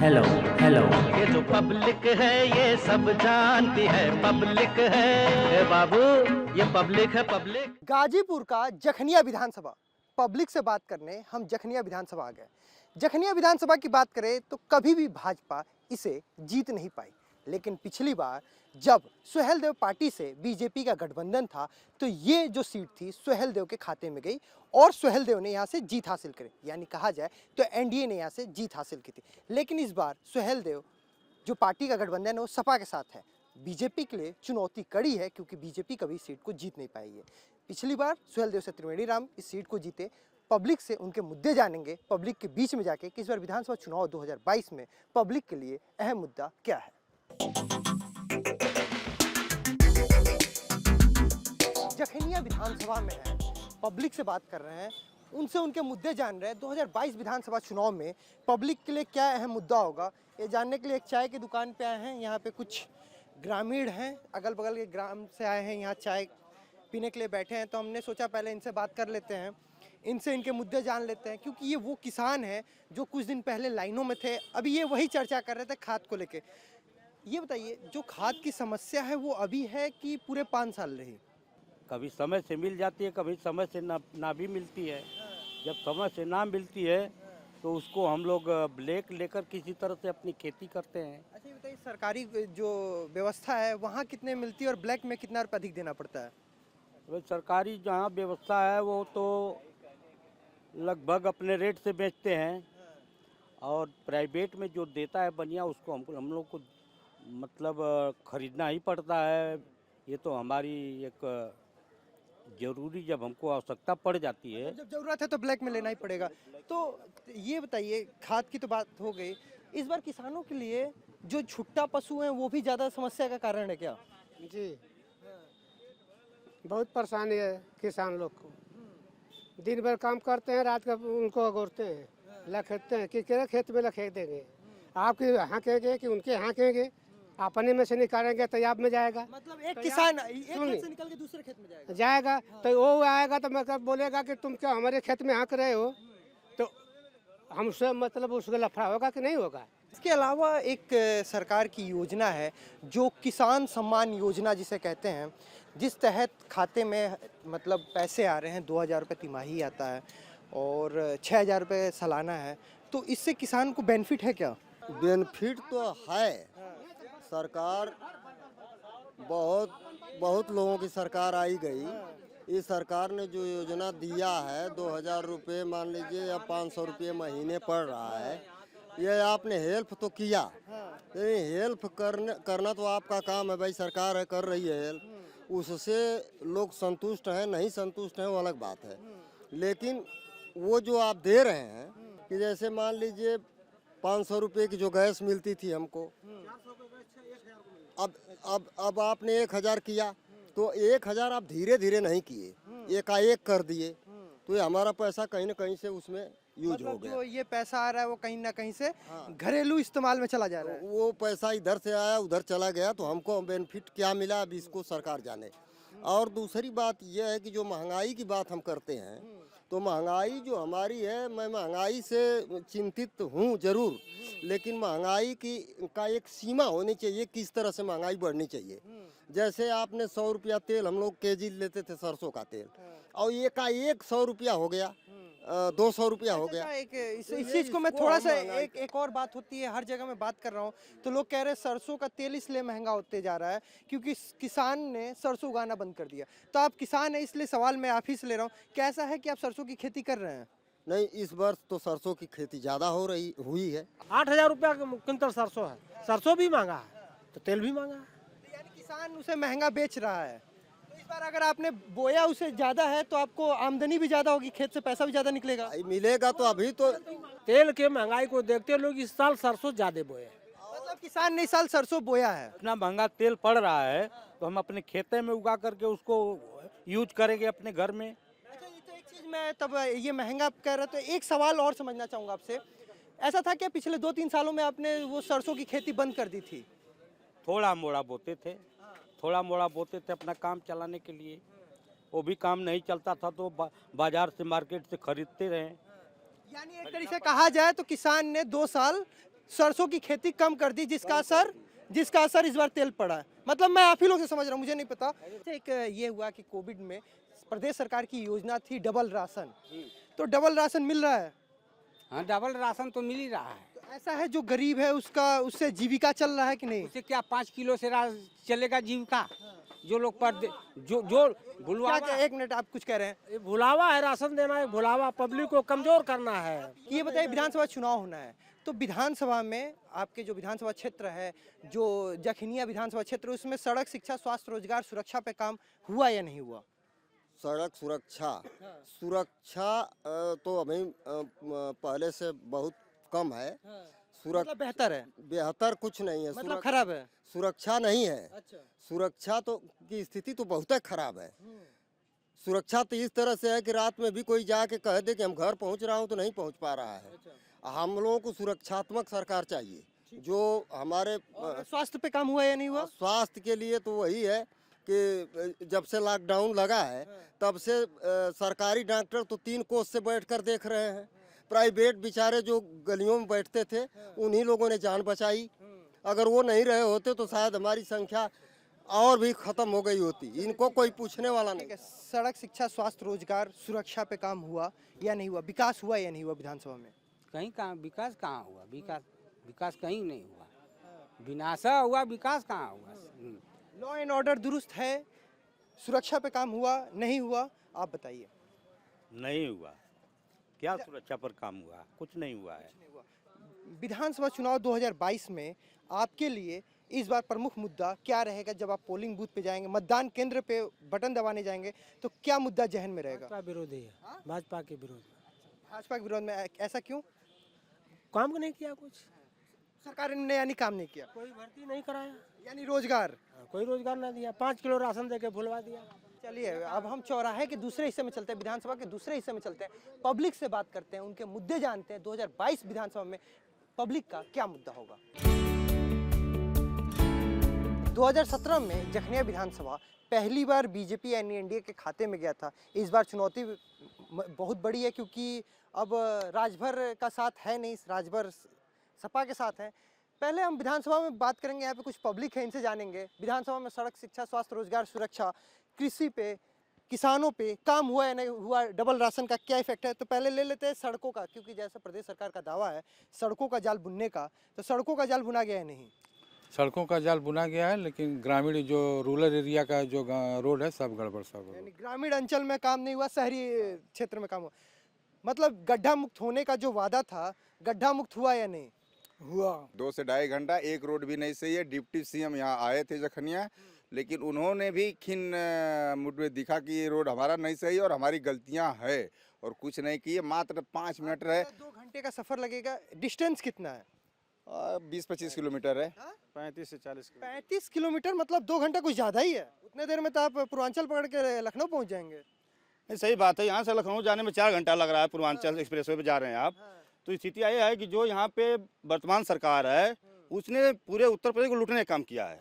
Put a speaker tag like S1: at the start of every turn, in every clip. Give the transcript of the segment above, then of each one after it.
S1: Hello hello.
S2: ये जो public है ये सब जानती है, पब्लिक है ए बाबू, ये पब्लिक है पब्लिक।
S3: गाजीपुर का जखनिया विधानसभा, पब्लिक से बात करने हम जखनिया विधानसभा आ गए। जखनिया विधानसभा की बात करें तो कभी भी भाजपा इसे जीत नहीं पाई, लेकिन पिछली बार जब सुहेलदेव पार्टी से बीजेपी का गठबंधन था तो ये जो सीट थी सुहेलदेव के खाते में गई और सुहेलदेव ने यहाँ से जीत हासिल करी, यानी कहा जाए तो एनडीए ने यहाँ से जीत हासिल की थी। लेकिन इस बार सुहेलदेव जो पार्टी का गठबंधन है वो सपा के साथ है। बीजेपी के लिए चुनौती कड़ी है क्योंकि बीजेपी कभी सीट को जीत नहीं पाई है। पिछली बार सुहेलदेव से त्रिवेणी राम इस सीट को जीते। पब्लिक से उनके मुद्दे जानेंगे, पब्लिक के बीच में जाके कि इस बार विधानसभा चुनाव 2022 में पब्लिक के लिए अहम मुद्दा क्या है। जखनिया विधानसभा में है, पब्लिक से बात कर रहे हैं, उनसे उनके मुद्दे जान रहे हैं। 2022 विधानसभा चुनाव में पब्लिक के लिए क्या अहम मुद्दा होगा, ये जानने के लिए एक चाय की दुकान पे आए हैं। यहाँ पे कुछ ग्रामीण हैं, अगल बगल के ग्राम से आए हैं, यहाँ चाय पीने के लिए बैठे हैं। तो हमने सोचा पहले इनसे बात कर लेते हैं, इनसे इनके मुद्दे जान लेते हैं, क्योंकि ये वो किसान हैं जो कुछ दिन पहले लाइनों में थे। अभी ये वही चर्चा कर रहे थे खाद को लेके। ये बताइए, जो खाद की समस्या है वो अभी है कि पूरे 5 साल रही?
S4: कभी समय से मिल जाती है, कभी समय से ना भी मिलती है। जब समय से ना मिलती है तो उसको हम लोग ब्लैक लेकर किसी तरह से अपनी खेती करते हैं।
S3: अच्छा, ये बताइए, सरकारी जो व्यवस्था है वहाँ कितने मिलती है और ब्लैक में कितना रुपये अधिक देना पड़ता है?
S4: तो सरकारी जहाँ व्यवस्था है वो तो लगभग अपने रेट से बेचते हैं, और प्राइवेट में जो देता है बनिया उसको हम लोग को मतलब खरीदना ही पड़ता है। ये तो हमारी एक जरूरी, जब हमको आवश्यकता पड़ जाती है,
S3: जब जरूरत है तो ब्लैक में लेना ही पड़ेगा। तो ये बताइए, खाद की तो बात हो गई, इस बार किसानों के लिए जो छुट्टा पशु हैं वो भी ज़्यादा समस्या का कारण है क्या?
S5: जी, बहुत परेशानी है किसान लोग को। दिन भर काम करते हैं, रात का उनको अगोरते हैं, लखेटते हैं कि केरे खेत में लखेट देंगे, आपके हाँकेंगे कि उनके हाँकेंगे, अपने में से निकालेंगे तो आप में जाएगा।
S3: मतलब एक किसान एक खेत से निकल के दूसरे खेत में
S5: जाएगा तो वो आएगा तो मतलब बोलेगा कि तुम क्या हमारे खेत में हाँक रहे हो, तो हमसे मतलब उसका लफड़ा होगा कि नहीं होगा।
S3: इसके अलावा एक सरकार की योजना है जो किसान सम्मान योजना जिसे कहते हैं, जिस तहत खाते में मतलब पैसे आ रहे हैं। 2000 रुपये तिमाही आता है और 6000 रुपये सालाना है। तो इससे किसान को बेनिफिट है क्या?
S6: बेनिफिट तो है। सरकार बहुत लोगों की सरकार आई गई। इस सरकार ने जो योजना दिया है 2000 रुपये मान लीजिए या 500 रुपये महीने पड़ रहा है, ये आपने हेल्प तो किया, हेल्प करना तो आपका काम है भाई, सरकार है कर रही है हेल्प, उससे लोग संतुष्ट हैं नहीं संतुष्ट हैं वो अलग बात है। लेकिन वो जो आप दे रहे हैं कि जैसे मान लीजिए 500 रुपये की जो गैस मिलती थी हमको, अब आपने 1000 किया तो 1000 आप धीरे धीरे नहीं किए, एकाएक कर दिए, तो ये हमारा पैसा कहीं ना कहीं से उसमें यूज हो गया।
S3: जो ये पैसा आ रहा है वो कहीं ना कहीं से घरेलू इस्तेमाल में चला जा रहा है।
S6: वो पैसा इधर से आया उधर चला गया, तो हमको बेनिफिट क्या मिला अब इसको सरकार जाने। और दूसरी बात यह है कि जो महंगाई की बात हम करते हैं, तो महंगाई जो हमारी है, मैं महंगाई से चिंतित हूँ जरूर, लेकिन महंगाई का एक सीमा होनी चाहिए, किस तरह से महंगाई बढ़नी चाहिए। जैसे आपने 100 रुपया तेल हम लोग केजी लेते थे सरसों का तेल, और एक 100 रुपया हो गया, 200 रुपया हो गया।
S3: इस चीज को मैं थोड़ा सा एक और बात होती है, हर जगह मैं बात कर रहा हूँ तो लोग कह रहे हैं सरसों का तेल इसलिए महंगा होते जा रहा है क्योंकि किसान ने सरसों उगाना बंद कर दिया। तो आप किसान है इसलिए सवाल मैं आप ही से ले रहा हूँ, कैसा है कि आप सरसों की खेती कर रहे हैं?
S6: नहीं, इस वर्ष तो सरसों की खेती ज्यादा हुई है।
S5: 8000 रुपया क्विंटल सरसों है, सरसों भी महंगा है तो तेल भी महंगा है।
S3: यानी किसान उसे महंगा बेच रहा है। तो इस बार अगर आपने बोया उसे ज्यादा है तो आपको आमदनी भी ज्यादा होगी, खेत से पैसा भी ज्यादा निकलेगा।
S6: मिलेगा तो अभी तो
S5: तेल के महंगाई को देखते लोग इस साल सरसों ज्यादा बोए।
S3: मतलब किसान ने इस साल सरसों बोया है।
S4: इतना महंगा तेल पड़ रहा है तो हम अपने खेते में उगा करके उसको यूज करेंगे अपने घर में।
S3: अच्छा, ये तो एक चीज मैं तब ये महंगा कह रहा तो एक सवाल और समझना चाहूँगा आपसे। ऐसा था क्या पिछले 2-3 सालों में आपने वो सरसों की खेती बंद कर दी थी?
S4: थोड़ा मोड़ा बोते थे अपना काम चलाने के लिए, वो भी काम नहीं चलता था तो बाजार से मार्केट से खरीदते रहे।
S3: यानी एक तरीके से कहा जाए तो किसान ने 2 साल सरसों की खेती कम कर दी, जिसका असर इस बार तेल पड़ा है। मतलब मैं आप ही लोग से समझ रहा हूँ, मुझे नहीं पता। एक ये हुआ कि कोविड में प्रदेश सरकार की योजना थी डबल राशन, तो डबल राशन मिल रहा है।
S4: हाँ, डबल राशन तो मिल ही रहा है।
S3: तो ऐसा है जो गरीब है उससे जीविका चल रहा है कि नहीं?
S4: उससे क्या 5 किलो से चलेगा जीविका? जो लोग पर जो
S3: क्या क्या, एक मिनट, आप कुछ कह रहे हैं?
S1: ये भुलावा है, राशन देना है भुलावा, पब्लिक को कमजोर करना है।
S3: ये बताइए, विधानसभा चुनाव होना है, तो विधानसभा में आपके जो विधानसभा क्षेत्र है, जो जखनिया विधानसभा क्षेत्र, उसमें सड़क, शिक्षा, स्वास्थ्य, रोजगार, सुरक्षा पे काम हुआ या नहीं हुआ?
S6: सड़क सुरक्षा तो अभी पहले से बहुत कम है।
S3: मतलब बेहतर है,
S6: बेहतर कुछ नहीं है,
S3: मतलब खराब है।
S6: सुरक्षा नहीं है।
S3: अच्छा।
S6: सुरक्षा तो की स्थिति तो बहुत खराब है। सुरक्षा तो इस तरह से है कि रात में भी कोई जाके कह दे कि हम घर पहुंच रहा हूं तो नहीं पहुंच पा रहा है। हम लोगों को सुरक्षात्मक सरकार चाहिए, जो हमारे
S3: स्वास्थ्य पे काम हुआ या नहीं हुआ?
S6: स्वास्थ्य के लिए तो वही है कि जब से लॉकडाउन लगा है तब से सरकारी डॉक्टर तो 3 कोस से बैठकर देख रहे हैं। प्राइवेट बेचारे जो गलियों में बैठते थे उन्हीं लोगों ने जान बचाई। अगर वो नहीं रहे होते तो शायद हमारी संख्या और भी खत्म हो गई होती। इनको कोई पूछने वाला नहीं।
S3: सड़क, शिक्षा, स्वास्थ्य, रोजगार, सुरक्षा पे काम हुआ या नहीं हुआ? विकास हुआ या नहीं हुआ विधानसभा में?
S4: कहीं कहाँ विकास कहाँ हुआ? विकास कहीं नहीं हुआ। विनाशा हुआ, विकास कहाँ हुआ?
S3: लॉ एंड ऑर्डर दुरुस्त है, सुरक्षा पे काम हुआ नहीं हुआ? आप बताइए।
S4: नहीं हुआ। क्या सुरक्षा पर काम हुआ? कुछ नहीं हुआ है।
S3: विधानसभा चुनाव 2022 में आपके लिए इस बार प्रमुख मुद्दा क्या रहेगा? जब आप पोलिंग बूथ पे जाएंगे, मतदान केंद्र पे बटन दबाने जाएंगे, तो क्या मुद्दा जहन में रहेगा?
S1: भाजपा विरोधी है, भाजपा के विरोध में।
S3: भाजपा के विरोध में ऐसा क्यों?
S1: काम नहीं किया, कुछ
S3: सरकार ने यानी काम नहीं किया,
S1: कोई भर्ती नहीं कराया,
S3: यानी रोजगार,
S1: कोई रोजगार नहीं दिया, 5 किलो राशन देके भुलवा दिया।
S3: चलिए अब हम चौराहे के दूसरे हिस्से में चलते हैं, विधानसभा के दूसरे हिस्से में चलते हैं, पब्लिक से बात करते हैं, उनके मुद्दे जानते हैं। 2022 विधानसभा में पब्लिक का क्या मुद्दा होगा? 2017 में जखनिया विधानसभा पहली बार बीजेपी यानी एनडीए के खाते में गया था। इस बार चुनौती बहुत बड़ी है, क्योंकि अब राजभर का साथ है नहीं, राजभर सपा के साथ है। पहले हम विधानसभा में बात करेंगे, यहाँ पे कुछ पब्लिक है, इनसे जानेंगे विधानसभा में सड़क, शिक्षा, स्वास्थ्य, रोजगार, सुरक्षा, कृषि पे, किसानों पे काम हुआ या नहीं हुआ, डबल राशन का क्या इफेक्ट है। तो पहले ले लेते हैं सड़कों का, क्योंकि जैसे प्रदेश सरकार का दावा है सड़कों का जाल बुनने का, तो सड़कों का जाल बुना गया है नहीं?
S7: सड़कों का जाल बुना गया है, लेकिन ग्रामीण जो रूरल एरिया का जो रोड है सब गड़बड़ सब।
S3: यानी ग्रामीण अंचल में काम नहीं हुआ, शहरी क्षेत्र में काम हुआ। मतलब गड्ढा मुक्त होने का जो वादा था, गड्ढा मुक्त हुआ या नहीं
S1: हुआ?
S8: 2 से ढाई घंटा एक रोड भी नहीं सही है। डिप्टी सीएम यहाँ आए थे जखनिया, लेकिन उन्होंने भी खिन मुड में दिखा कि ये रोड हमारा नहीं सही और हमारी गलतियां है, और कुछ नहीं किए। मात्र 5 मिनट है।
S3: 2 घंटे का सफर लगेगा। डिस्टेंस कितना है?
S8: 20-25 किलोमीटर है।
S1: 35 से 40 किलो।
S3: 35 किलोमीटर, मतलब 2 घंटा कुछ ज़्यादा ही है। उतने देर में तो आप पूर्वांचल पकड़ के लखनऊ पहुंच जाएंगे।
S9: नहीं, सही बात है। यहाँ से लखनऊ जाने में 4 घंटा लग रहा है। पूर्वांचल एक्सप्रेसवे पे जा रहे हैं आप। तो स्थिति यह है कि जो यहाँ पे वर्तमान सरकार है उसने पूरे उत्तर प्रदेश को लूटने का काम किया है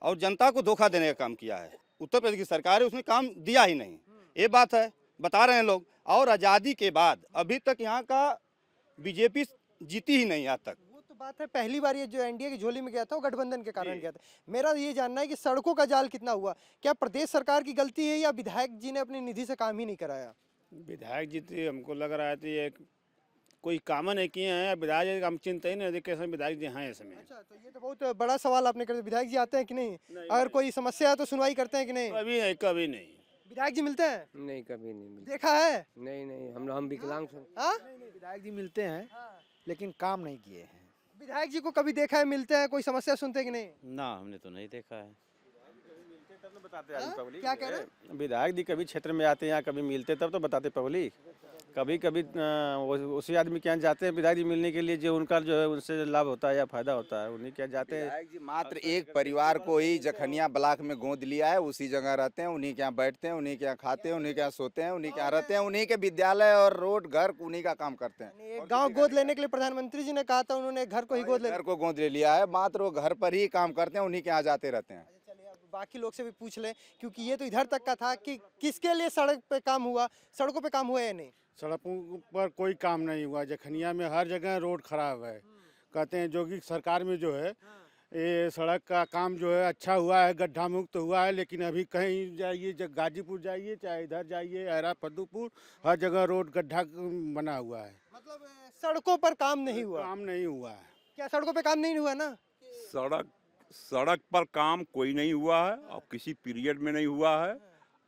S9: और जनता को धोखा देने का काम किया है। उत्तर प्रदेश की सरकार है, उसने काम दिया ही नहीं, ये बात है, बता रहे हैं लोग। और आज़ादी के बाद अभी तक यहाँ का बीजेपी जीती ही नहीं आज तक।
S3: वो तो बात है, पहली बार ये जो एनडीए की झोली में गया था वो गठबंधन के कारण गया था। मेरा ये जानना है कि सड़कों का जाल कितना हुआ, क्या प्रदेश सरकार की गलती है या विधायक जी ने अपनी निधि से काम ही नहीं कराया?
S9: विधायक जी तो हमको लग रहा है कि कोई काम नहीं किए हैं। विधायक जी हम चिंता ही नहीं कैसे विधायक जी हैं इसमें।
S3: अच्छा, तो ये तो बहुत बड़ा सवाल आपने कर दिया। विधायक जी आते हैं कि नहीं? अगर कोई समस्या है तो सुनवाई करते हैं कि नहीं?
S9: कभी नहीं।
S3: विधायक जी मिलते हैं?
S10: नहीं, कभी नहीं मिलते।
S3: देखा है?
S10: नहीं, हम विकलांग हैं।
S3: हाँ?
S1: विधायक जी मिलते हैं लेकिन काम नहीं किए हैं।
S3: विधायक जी को कभी देखा है मिलते हैं, कोई समस्या सुनते हैं कि नहीं?
S9: ना, हमने तो नहीं देखा है। बताते हैं
S3: क्या कह रहे हैं?
S9: विधायक जी कभी क्षेत्र में आते हैं या कभी मिलते तब तो बताते पब्लिक। कभी कभी उसी आदमी के यहाँ जाते हैं विधायक जी मिलने के लिए, जो उनका जो है उनसे लाभ होता है या फायदा होता है, उन्हीं के यहाँ जाते हैं।
S8: विधायक जी मात्र एक परिवार को ही जखनिया ब्लॉक में गोद लिया है, उसी जगह रहते हैं, उन्हीं के यहाँ बैठते हैं, उन्हीं के यहाँ खाते हैं, उन्हीं के यहाँ सोते हैं, उन्हीं के यहाँ रहते हैं, उन्हीं के विद्यालय और रोड घर उन्हीं का काम करते हैं।
S3: गाँव गोद लेने के लिए प्रधानमंत्री जी ने कहा था, उन्होंने घर को ही गोद
S8: घर को गोद ले लिया है। मात्र वो घर पर ही काम करते हैं, उन्हीं के यहाँ जाते रहते हैं।
S3: चलिए अब बाकी लोग से भी पूछ लें, क्योंकि ये तो इधर तक का था कि किसके लिए सड़क पे काम हुआ, सड़कों पे काम हुआ या नहीं?
S5: सड़कों पर कोई काम नहीं हुआ। जखनिया में हर जगह रोड खराब है, कहते हैं जोगी सरकार में जो है ये सड़क का काम जो है अच्छा हुआ है, गड्ढा मुक्त हुआ है। लेकिन अभी कहीं जाइए, गाजीपुर जाइए, चाहे इधर जाइए, ऐरा पद्दूपुर, हर जगह रोड गड्ढा बना हुआ है।
S3: मतलब सड़कों पर काम नहीं हुआ।
S5: काम नहीं हुआ है।
S3: क्या सड़कों पे काम नहीं हुआ ना?
S11: सड़क पर काम कोई नहीं हुआ है और किसी पीरियड में नहीं हुआ है।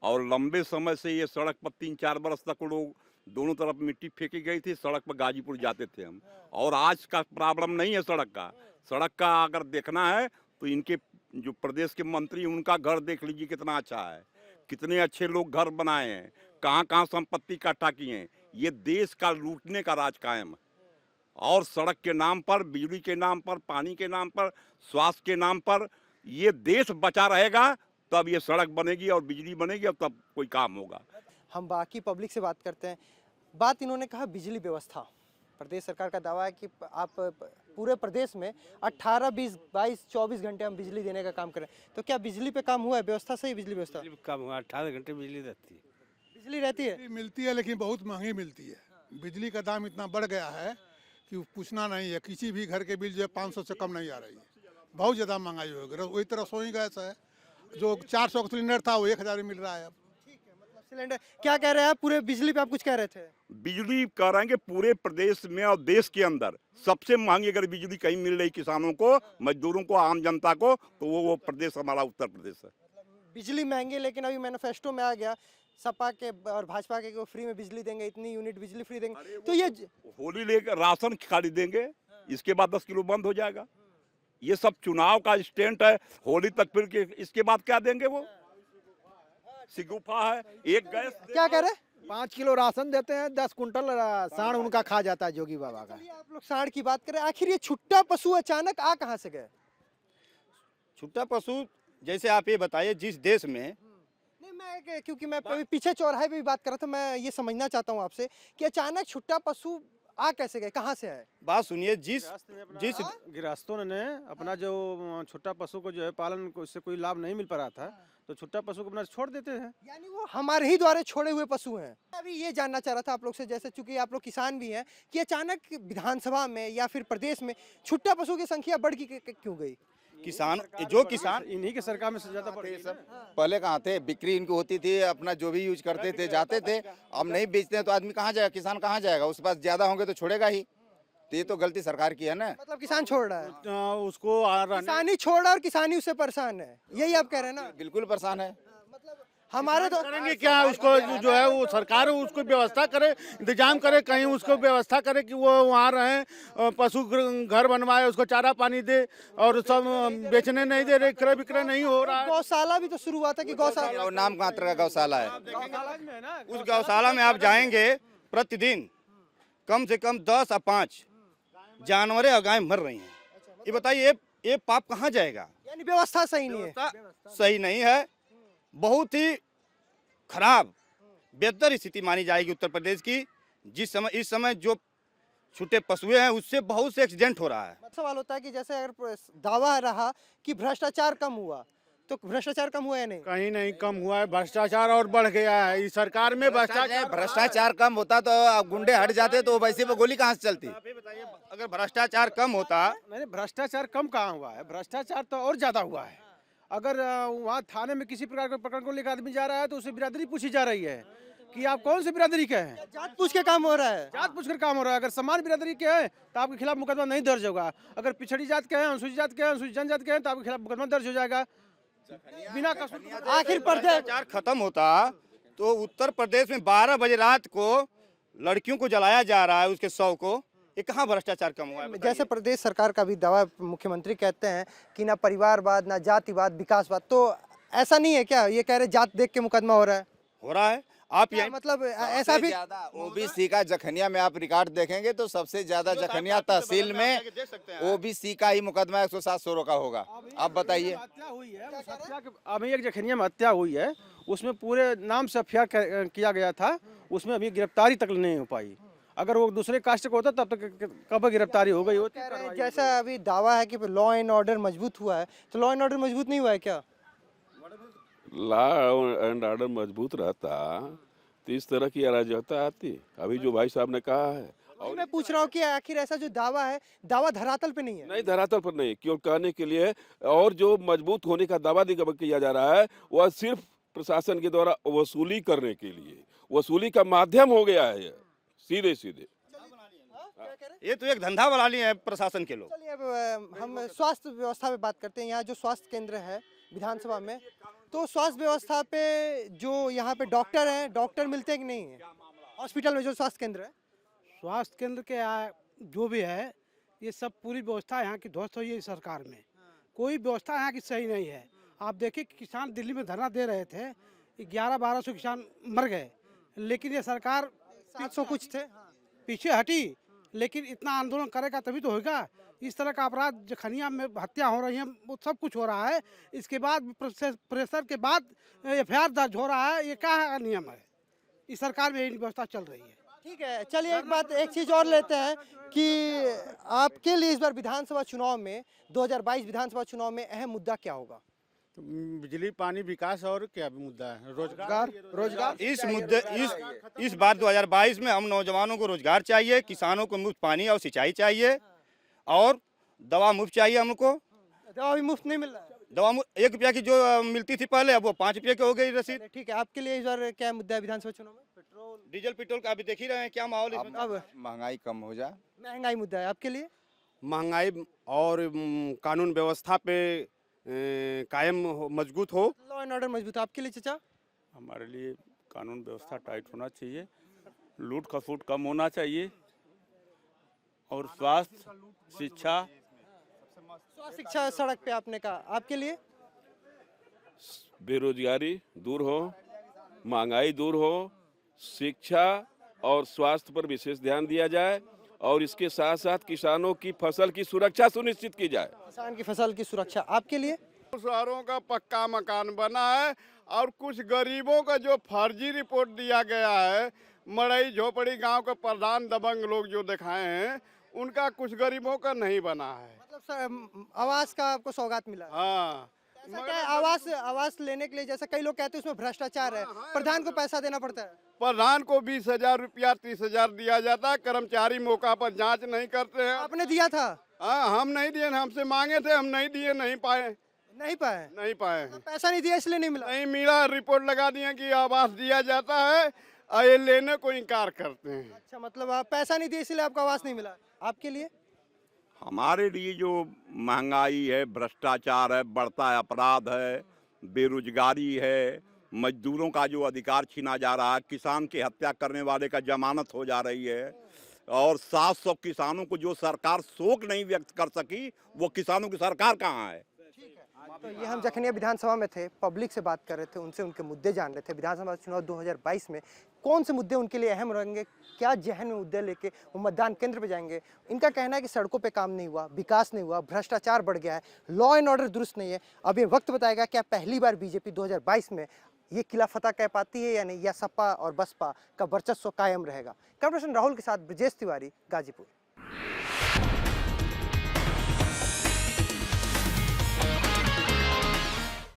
S11: और लंबे समय से ये सड़क पर 3-4 बरस तक लोग दोनों तरफ मिट्टी फेंकी गई थी, सड़क पर गाजीपुर जाते थे हम। और आज का प्रॉब्लम नहीं है सड़क का। सड़क का अगर देखना है तो इनके जो प्रदेश के मंत्री, उनका घर देख लीजिए कितना अच्छा है, कितने अच्छे लोग घर बनाए हैं, कहाँ कहाँ संपत्ति इकट्ठा किए हैं। ये देश का लूटने का राज कायम है। और सड़क के नाम पर, बिजली के नाम पर, पानी के नाम पर, स्वास्थ्य के नाम पर ये देश बचा रहेगा, तब ये सड़क बनेगी और बिजली बनेगी और तब कोई काम होगा।
S3: हम बाकी पब्लिक से बात करते हैं। बात इन्होंने कहा बिजली व्यवस्था। प्रदेश सरकार का दावा है कि आप पूरे प्रदेश में 18, 20, 22, 24 घंटे हम बिजली देने का काम करें। तो क्या बिजली पे काम हुआ है? व्यवस्था सही, बिजली व्यवस्था
S4: काम हुआ, 18 घंटे बिजली रहती है।
S3: बिजली रहती है?
S12: मिलती है, लेकिन बहुत महंगी मिलती है। बिजली का दाम इतना बढ़ गया है कि पूछना नहीं है। किसी भी घर के बिल जो है 500 से कम नहीं आ रही है। बहुत ज़्यादा महंगाई हो गई। वही तरह रसोई गैस है, जो 400 का सिलेंडर था वो 1000 में मिल रहा है अब।
S3: सिलेंडर क्या कह रहे हैं आप? पूरे बिजली पे आप कुछ कह रहे थे?
S11: बिजली कह रहे हैं कि पूरे प्रदेश में और देश के अंदर सबसे महंगी अगर बिजली कहीं मिल रही किसानों को, मजदूरों को, आम जनता को, तो वो प्रदेश हमारा उत्तर प्रदेश है।
S3: बिजली महंगी, लेकिन अभी मैनिफेस्टो में आ गया सपा के और भाजपा के, वो फ्री में बिजली देंगे, इतनी यूनिट बिजली फ्री देंगे। तो ये
S11: होली लेकर राशन खरीदेंगे, इसके बाद 10 किलो बंद हो जाएगा। ये सब चुनाव का स्टेंट है। होली तक फिर के इसके बाद क्या देंगे? वो सिगुफा है। एक गैस
S3: क्या कह रहे?
S1: 5 किलो राशन देते हैं, 10 कुंटल साढ़ उनका खा जाता है जोगी बाबा का।
S3: आप लोग साढ़ की बात करें, आखिर ये छुट्टा पशु अचानक आ कहाँ से गए?
S9: छुट्टा पशु जैसे आप ये बताइए, जिस देश में
S3: नहीं, मैं क्योंकि मैं अभी पीछे चौराहे पे भी बात कर रहा था, मैं ये समझना चाहता हूँ आपसे कि अचानक छुट्टा पशु आ कैसे गए, कहाँ से आए?
S9: बात सुनिए, जिस
S5: गृहस्थों ने अपना जो छोटा पशु को जो है पालन को, इससे कोई लाभ नहीं मिल पा रहा था, तो छोटा पशु को अपना छोड़ देते हैं।
S3: यानी वो हमारे ही द्वारा छोड़े हुए पशु हैं। अभी ये जानना चाह रहा था आप लोग से, जैसे चूंकि आप लोग किसान भी हैं, कि अचानक विधानसभा में या फिर प्रदेश में छुट्टा पशु की संख्या बढ़ क्यों गई?
S9: किसान
S5: इन्हीं के सरकार में से ज्यादा बढ़ गई।
S8: पहले कहाँ थे? बिक्री इनकी होती थी, अपना जो भी यूज करते थे जाते थे। अब नहीं बेचते हैं तो आदमी कहाँ जाएगा? किसान कहाँ जाएगा? उसके पास ज्यादा होंगे तो छोड़ेगा ही। तो ये तो गलती सरकार की है ना।
S3: मतलब किसान छोड़ रहा है,
S5: उसको
S3: किसानी छोड़ रहा और किसानी उससे परेशान है, यही आप कह रहे हैं ना?
S8: बिल्कुल परेशान है।
S3: हमारे तो
S5: करेंगे क्या? उसको जो है वो सरकार उसको व्यवस्था करे, इंतजाम करे, कहीं उसको व्यवस्था करे कि वो वहाँ रहे, पशु घर बनवाए, उसको चारा पानी दे, और सब बेचने नहीं दे रहे, क्रय विक्रय नहीं हो रहा है।
S3: गौशाला भी तो शुरू हुआ था कि गौशाला,
S8: और नाम मात्र का गौशाला है।
S9: उस गौशाला में आप जाएंगे, प्रतिदिन कम से कम 10 या 5 जानवरें और गायें मर रही हैं। ये बताइए, ये पाप कहाँ जाएगा?
S3: यानी व्यवस्था सही नहीं है।
S9: व्यवस्था सही नहीं है, बहुत ही खराब बेहतर स्थिति मानी जाएगी उत्तर प्रदेश की। इस समय जो छूटे पशुएं हैं, उससे बहुत से एक्सीडेंट हो रहा है।
S3: सवाल होता है कि जैसे अगर दावा रहा कि भ्रष्टाचार कम हुआ, तो भ्रष्टाचार कम हुआ या नहीं?
S5: कहीं नहीं कम हुआ है, भ्रष्टाचार और बढ़ गया है। इस सरकार में
S8: भ्रष्टाचार कम होता तो गुंडे हट जाते, तो वैसे में गोली कहाँ से चलती?
S9: अगर भ्रष्टाचार कम होता।
S5: नहीं, भ्रष्टाचार कम कहाँ हुआ है? भ्रष्टाचार तो और ज्यादा हुआ है। अगर वहाँ थाने में किसी प्रकार का प्रकरण को लेकर आदमी जा रहा है तो उसे बिरादरी पूछी जा रही है कि आप कौन सी बिरादरी के हैं।
S3: जात पूछ के काम हो रहा है।
S5: जात पूछ कर काम हो रहा है। अगर समान बिरादरी के हैं तो आपके खिलाफ मुकदमा नहीं दर्ज होगा। अगर पिछड़ी जात के हैं, अनुसूचित जात के हैं, अनुसूचित जनजात के हैं, तो आपके खिलाफ मुकदमा दर्ज हो जाएगा बिना कसूर।
S3: आखिर
S9: भ्रष्टाचार खत्म होता तो उत्तर प्रदेश में 12 बजे रात को लड़कियों को जलाया जा रहा है, उसके शव को। ये कहाँ भ्रष्टाचार कम हुआ है?
S3: जैसे प्रदेश सरकार का भी दावा, मुख्यमंत्री कहते हैं कि ना परिवारवाद, ना जातिवाद, विकासवाद, तो ऐसा नहीं है क्या? ये कह रहे जात देख के मुकदमा हो रहा है।
S9: हो रहा है। आप ये
S3: मतलब ऐसा भी
S8: ओबीसी का जखनिया में आप रिकॉर्ड देखेंगे तो सबसे ज्यादा जखनिया तहसील में ओबीसी का ही मुकदमा 107 का होगा। आप बताइए।
S5: अभी एक जखनिया में हत्या हुई है, उसमें पूरे नाम से एफआईआर किया गया था, उसमें अभी गिरफ्तारी तक नहीं हो पाई। अगर वो दूसरे कास्ट का होता तब तक कब गिरफ्तारी हो गई होती।
S3: जैसा अभी दावा है कि लॉ एंड ऑर्डर मजबूत हुआ है, तो लॉ एंड ऑर्डर मजबूत नहीं हुआ है क्या?
S13: लॉ एंड ऑर्डर मजबूत रहता तो इस तरह की अराजकता आती। अभी जो भाई साहब ने कहा है,
S3: वही मैं पूछ रहा हूँ कि आखिर ऐसा जो दावा है, दावा धरातल पे नहीं है।
S13: नहीं, धरातल पर नहीं, केवल कहने के लिए है। और जो मजबूत होने का दावा किया जा रहा है वह सिर्फ प्रशासन के द्वारा वसूली करने के लिए, वसूली का माध्यम हो गया है सीधे सीधे।
S9: ये तो एक धंधा बना लिए हैं प्रशासन के लोग।
S3: चलिए अब हम स्वास्थ्य व्यवस्था पे बात करते हैं। यहाँ जो स्वास्थ्य केंद्र है विधानसभा में, तो स्वास्थ्य व्यवस्था पे जो यहाँ पे डॉक्टर हैं, डॉक्टर मिलते हैं कि नहीं है हॉस्पिटल में जो स्वास्थ्य केंद्र है?
S5: स्वास्थ्य केंद्र के जो भी है, ये सब पूरी व्यवस्था यहाँ की ध्वस्त हुई है सरकार में। कोई व्यवस्था यहाँ की सही नहीं है। आप देखिए किसान दिल्ली में धरना दे रहे थे, 1100-1200 किसान मर गए, लेकिन ये सरकार
S3: 700 कुछ थे,
S5: पीछे हटी। लेकिन इतना आंदोलन करेगा तभी तो होगा। इस तरह का अपराध जखनिया में हत्या हो रही है, वो सब कुछ हो रहा है। इसके बाद प्रेशर के बाद FIR दर्ज हो रहा है। ये क्या नियम है? इस सरकार में यही व्यवस्था चल रही है।
S3: ठीक है, चलिए एक चीज और लेते हैं कि आपके लिए इस बार विधानसभा चुनाव में 2022 विधानसभा चुनाव में अहम मुद्दा क्या होगा?
S9: बिजली, पानी, विकास और क्या मुद्दा है?
S3: रोजगार।
S9: इस बार 2022 में हम नौजवानों को रोजगार चाहिए, किसानों को मुफ्त पानी और सिंचाई चाहिए, और दवा मुफ्त चाहिए हमको।
S3: दवा भी मुफ्त नहीं मिल रहा है।
S9: दवा 1 रुपया की जो मिलती थी पहले, अब वो 5 रुपये की हो गई रसीद।
S3: ठीक है, आपके लिए इस बार क्या मुद्दा है विधानसभा चुनाव में?
S9: डीजल पेट्रोल का अभी देख ही रहे हैं क्या माहौल है।
S3: अब
S8: महंगाई कम हो जाए।
S3: महंगाई मुद्दा है आपके लिए?
S9: महंगाई और कानून व्यवस्था पे कायम मजबूत हो।
S3: लॉ एंड ऑर्डर मजबूत है आपके लिए चाचा?
S11: हमारे लिए कानून व्यवस्था टाइट होना चाहिए, लूट खसूट कम होना चाहिए, और स्वास्थ्य,
S3: शिक्षा सड़क पे आपने कहा, आपके लिए?
S13: बेरोजगारी दूर हो, महंगाई दूर हो, शिक्षा और स्वास्थ्य पर विशेष ध्यान दिया जाए, और इसके साथ साथ किसानों की फसल की सुरक्षा सुनिश्चित की जाए।
S3: किसान की फसल की सुरक्षा आपके लिए?
S14: शहरों का पक्का मकान बना है, और कुछ गरीबों का जो फर्जी रिपोर्ट दिया गया है, मड़ई झोपड़ी गांव के प्रधान दबंग लोग जो दिखाए हैं, उनका कुछ गरीबों का नहीं बना है।
S3: मतलब आवास का आपको सौगात मिला?
S14: हाँ,
S3: आवास लेने के लिए जैसे कई लोग कहते हैं उसमें भ्रष्टाचार है, प्रधान को पैसा देना पड़ता है।
S14: प्रधान को 20,000 रुपया 30,000 दिया जाता है, कर्मचारी मौका पर जांच नहीं करते हैं।
S3: आपने दिया था?
S14: हाँ, हम नहीं दिए, हमसे मांगे थे, हम नहीं दिए, नहीं पाए।
S3: तो पैसा नहीं दिया इसलिए नहीं मिला?
S14: नहीं मिला, रिपोर्ट लगा दिए कि आवास दिया जाता है, और ये लेने को इनकार करते हैं।
S3: अच्छा, मतलब आप पैसा नहीं दिए इसलिए आपको आवास नहीं मिला। आपके लिए?
S11: हमारे लिए जो महंगाई है, भ्रष्टाचार है, बढ़ता अपराध है, बेरोजगारी है, मजदूरों का जो अधिकार छीना जा रहा है, किसान की हत्या करने वाले का जमानत हो जा रही है, और 700 किसानों को जो सरकार शोक नहीं व्यक्त कर सकी, वो किसानों की सरकार कहाँ है?
S3: तो ये हम जखनिया विधानसभा में थे, पब्लिक से बात कर रहे थे, उनसे उनके मुद्दे जान रहे थे। विधानसभा चुनाव 2022 में कौन से मुद्दे उनके लिए अहम रहेंगे, क्या जहन में मुद्दे लेके वो मतदान केंद्र पे जाएंगे। इनका कहना है कि सड़कों पे काम नहीं हुआ, विकास नहीं हुआ, भ्रष्टाचार बढ़ गया है, लॉ एंड ऑर्डर दुरुस्त नहीं है। अब ये वक्त बताएगा क्या पहली बार बीजेपी 2022 में ये किला फतह कह पाती है या नहीं, या सपा और बसपा का वर्चस्व कायम रहेगा। कैमरा पर्सन राहुल के साथ ब्रजेश तिवारी, गाजीपुर।